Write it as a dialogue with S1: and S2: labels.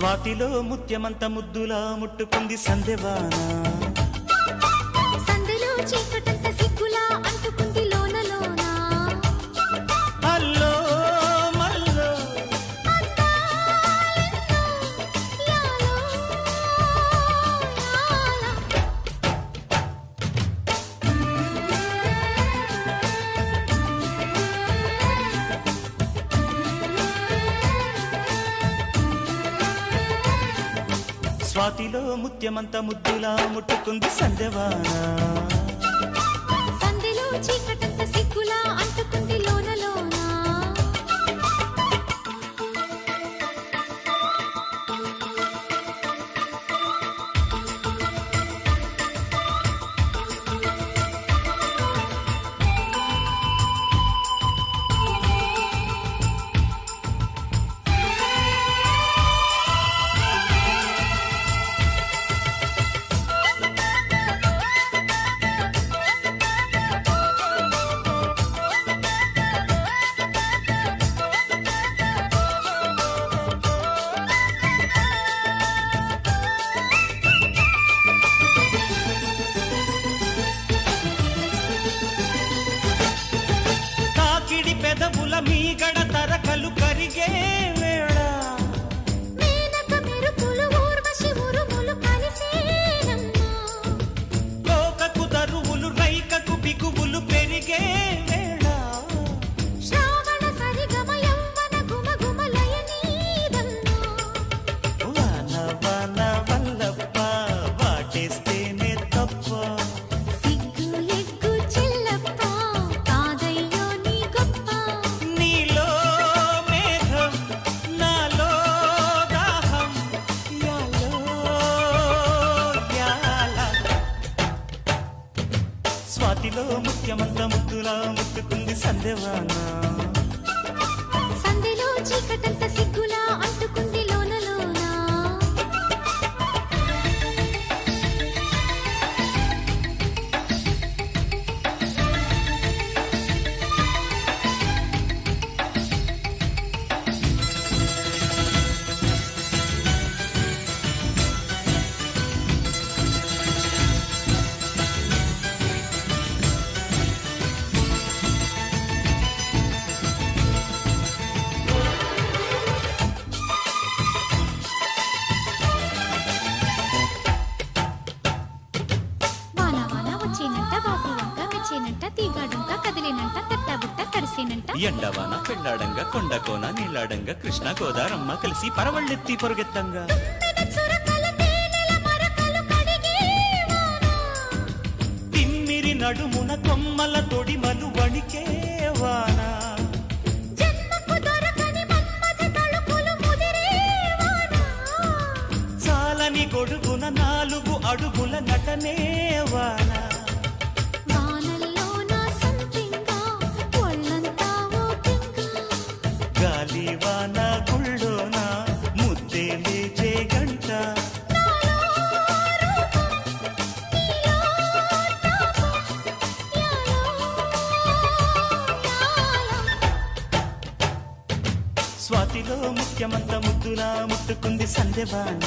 S1: స్వాతిలో ముత్యమంత ముద్దులా ముట్టుకుంది సందెవాన.
S2: సందెలో చీకటంత సిగ్గులా అంటుకుంది లోన లోన.
S1: అల్లో మల్లో
S2: అందాలెన్నో యాలో యాల.
S1: స్వాతిలో ముత్యమంత ముద్దులా ముట్టుకుంది సందెవాన.
S2: సందెలో చీకటంత సిగ్గులా అంటుకుంది లోన లోన.
S1: తాకిడి పెదవుల మీగడ తరకలు కరిగే వేళ.
S2: మేనక మెరుపులు ఊర్వశి ఉరుములు కలిసేనమ్మా.
S1: లోకకు దరువులు రైకకు బిగువులు పెరిగే వేళ.
S2: శ్రావణ సరిగమ యవ్వన గుమ లయనీదమ్మా.
S1: వాన వాన వల్లప్ప వాటేస్తేనే తప్ప.
S2: సిగ్గు ఎగ్గు చెల్లప్ప కాదయ్యో నీ గొప్ప.
S1: నీలో మేఘం నాలో దాహం యాలో యాల. స్వాతిలో ముత్యమంత ముద్దులా ముట్టుకుంది సందెవాన.
S2: సందెలో చీకటంత సిగ్గులా అంటుకుంది లోన లోన. వాన వాన వచ్చేనంట వాగు వంక మెచ్చేనంట తీగాడంక కదిలేనంట తట్టబుట్ట తడిసేనంట.
S1: ఎండవాన పెళ్ళాడంగా కొండకోన నీళ్ళాడంగా కృష్ణ గోదారమ్మ కలిసి పరవళ్ళెత్తి పొరుగెత్తంగా.
S2: తుమ్మెద చురకల తేనెల మరకలు కడిగే వాన.
S1: తిమ్మిరి నడుమున కొమ్మల తొడిమలు వణికే వాన.
S2: జన్మకు దొరకని మన్మథ తళుకులు ముదిరే వాన.
S1: చాలని గొడుగున 4 అడుగుల నటనే వాన.
S2: వానల్లో నా సంపింగా ఒళ్ళంతా ఓపింగా.
S1: గాలి వాన గుళ్ళోన ముద్దే లేచే గంట.
S2: నాలో రూపం నీలో తాపం యాలో యాల.
S1: స్వాతిలో ముత్యమంత ముద్దులా ముట్టుకుంది సందెవాన.